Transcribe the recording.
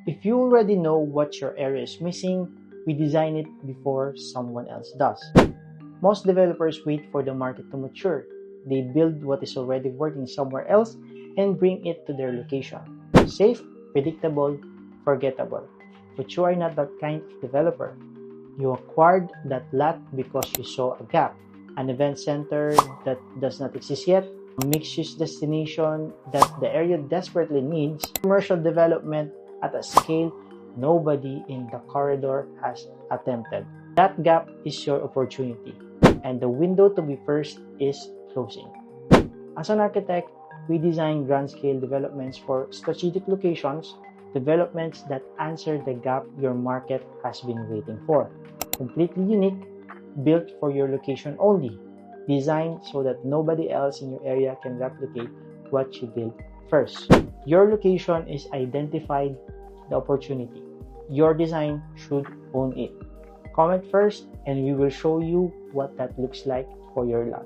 If you already know what your area is missing, we design it before someone else does. Most developers wait for the market to mature. They build what is already working somewhere else and bring it to their location. Safe, predictable, forgettable. But you are not that kind of developer. You acquired that lot because you saw a gap, an event center that does not exist yet, a mixed-use destination that the area desperately needs, commercial development at a scale nobody in the corridor has attempted. That gap is your opportunity, and the window to be first is closing. As an architect, we design grand-scale developments for strategic locations, developments that answer the gap your market has been waiting for. Completely unique, built for your location only, designed so that nobody else in your area can replicate what you built first. Your location is identified the opportunity. Your design should own it. Comment first and we will show you what that looks like for your lot.